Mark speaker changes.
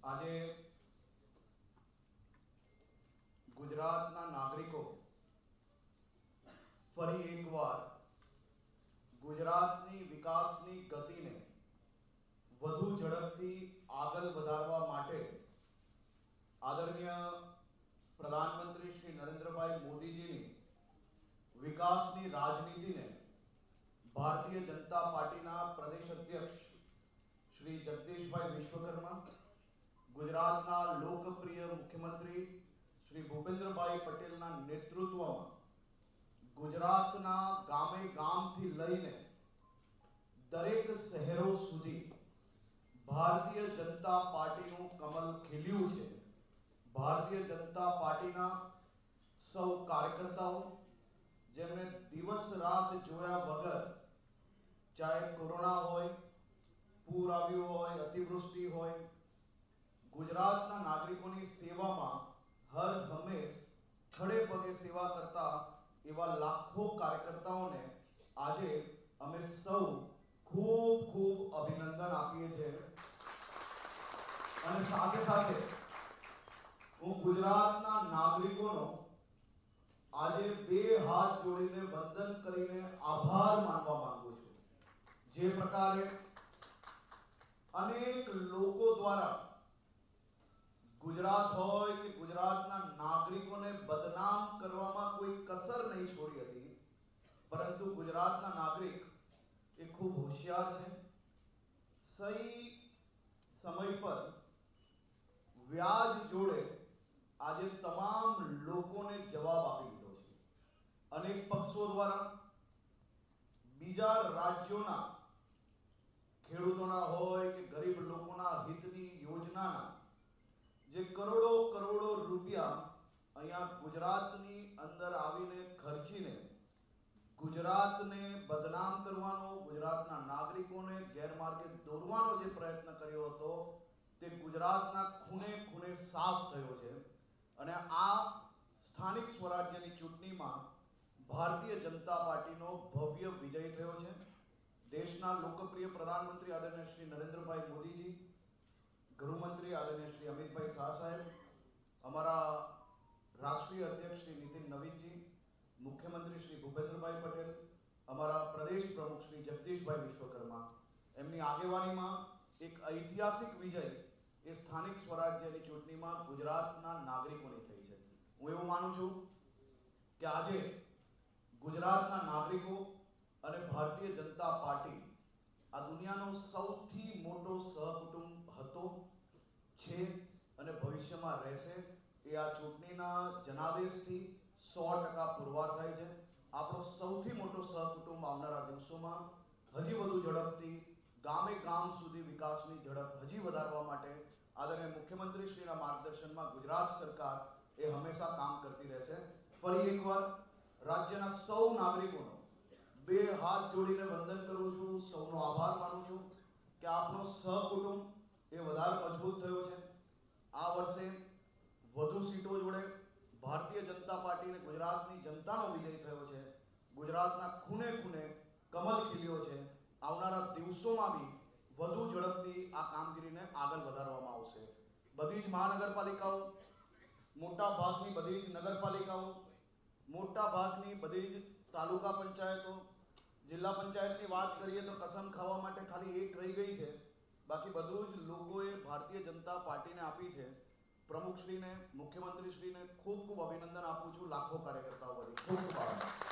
Speaker 1: આજે ગુજરાતના નાગરિકો ફરી એકવાર ગુજરાતની વિકાસની ગતિને વધુ ઝડપથી આગળ વધારવા માટે આદરણીય પ્રધાનમંત્રી શ્રી નરેન્દ્રભાઈ મોદીજીની વિકાસની રાજનીતિને ભારતીય જનતા પાર્ટીના પ્રદેશ અધ્યક્ષ શ્રી જગદીશભાઈ વિશ્વકર્મા, ગુજરાતના લોકપ્રિય મુખ્યમંત્રી શ્રી ભૂપેન્દ્રભાઈ પટેલના નેતૃત્વમાં ગુજરાતના ગામે ગામથી લઈને દરેક શહેરો સુધી ભારતીય જનતા પાર્ટીનું કમલ ખીલ્યું છે। ભારતીય જનતા પાર્ટીના સૌ કાર્યકર્તાઓ જેમણે દિવસ રાત જોયા વગર, ચાહે કોરોના હોય, પૂર આવ્યું હોય, અતિવૃષ્ટિ હોય, ગુજરાતના નાગરિકોની સેવામાં હર હંમેશ ખડે પગે સેવા કરતા એવા લાખો કાર્યકર્તાઓને આજે અમે સૌ ખૂબ ખૂબ અભિનંદન આપીએ છીએ। અને સાથે સાથે હું ગુજરાતના નાગરિકોનો આજે બે હાથ જોડીને વંદન કરીને આભાર માનવા માંગુ છું। જે પ્રકારે અનેક લોકો દ્વારા ગુજરાત હોય કે ગુજરાતના નાગરિકોને બદનામ કરવામાં કોઈ કસર નહીં છોડી હતી, પરંતુ ગુજરાતના નાગરિક એ ખૂબ હોશિયાર છે। સહી સમય પર વ્યાજ જોડે આજે તમામ લોકોને જવાબ આપી દીધો છે। અનેક પક્ષો દ્વારા બીજા રાજ્યોના ખેડૂતોના હોય કે ગરીબ લોકોના હિતની યોજનાના જે કરોડો કરોડો રૂપિયા અહીંયા ગુજરાતની અંદર આવીને ખર્ચીને ગુજરાતને બદનામ કરવાનો, ગુજરાતના નાગરિકોને ગેરમાર્ગે દોરવાનો જે પ્રયત્ન કર્યો હતો તે ગુજરાતના ખૂણે ખૂણે સાફ થયો છે। અને આ સ્થાનિક સ્વરાજ્યની ચૂંટણીમાં ભારતીય જનતા પાર્ટીનો ભવ્ય વિજય થયો છે। દેશના લોકપ્રિય પ્રધાનમંત્રી આદરણીય શ્રી નરેન્દ્રભાઈ મોદીજી, ગૃહમંત્રી આદરણીય શ્રી અમિતભાઈ શાહ સાહેબ, અમારા રાષ્ટ્રીય અધ્યક્ષ શ્રી નીતિન નવીનજી, મુખ્યમંત્રી શ્રી ભૂપેન્દ્રભાઈ પટેલ, અમારા પ્રદેશ પ્રમુખ શ્રી જગદીશભાઈ વિશ્વકર્મા, એમની આગેવાનીમાં એક ઐતિહાસિક વિજય એ સ્થાનિક સ્વરાજ્યની ચૂંટણીમાં ગુજરાતના નાગરિકોની થઈ છે। હું એવું માનું છું કે આજે ગુજરાતના નાગરિકો અને ભારતીય જનતા પાર્ટી આ દુનિયાનો સૌથી મોટો સહકુટુંબ હતો, છે અને ભવિષ્યમાં રહેશે। એ આ ચૂંટણીના જનાદેશથી 100% પુરવાર થાય છે। આપણો સૌથી મોટો સહકુટુંબ આવનારા દિવસોમાં હજી વધુ ઝડપથી ગામે ગામ સુધી વિકાસની ઝડપ હજી વધારવા માટે આદરણીય મુખ્યમંત્રીશ્રીના માર્ગદર્શનમાં ગુજરાત સરકાર એ હંમેશા કામ કરતી રહેશે। ફરી એકવાર રાજ્યના સૌ નાગરિકોનો બે હાથ જોડીને વંદન કરું છું, સૌનો આભાર માનું છું કે આપનો સહકુટુંબ એ વધારે મજબૂત થયો છે। આ વર્ષે વધુ સીટો જોડે ભારતીય જનતા પાર્ટીને ગુજરાતની જનતાનો વિજય થયો છે। ગુજરાતના ખૂણે ખૂણે કમલ ખીલ્યો છે। આવનારા દિવસોમાં બી વધુ ઝડપથી આ કામગીરીને આગળ વધારવામાં આવશે। બધી જ મહાનગરપાલિકાઓ, મોટા ભાગની બધી જ નગરપાલિકાઓ, મોટા ભાગની બધી જ તાલુકા પંચાયતો, જિલ્લા પંચાયતની વાત કરીએ તો કસમ ખાવા માટે ખાલી એક રહી ગઈ છે, બાકી બધું જ લોકોએ ભારતીય જનતા પાર્ટીને આપી છે। પ્રમુખશ્રીને, મુખ્યમંત્રીશ્રીને ખૂબ ખૂબ અભિનંદન આપું છું। લાખો કાર્યકર્તાઓ વતી ખૂબ ખૂબ આભાર।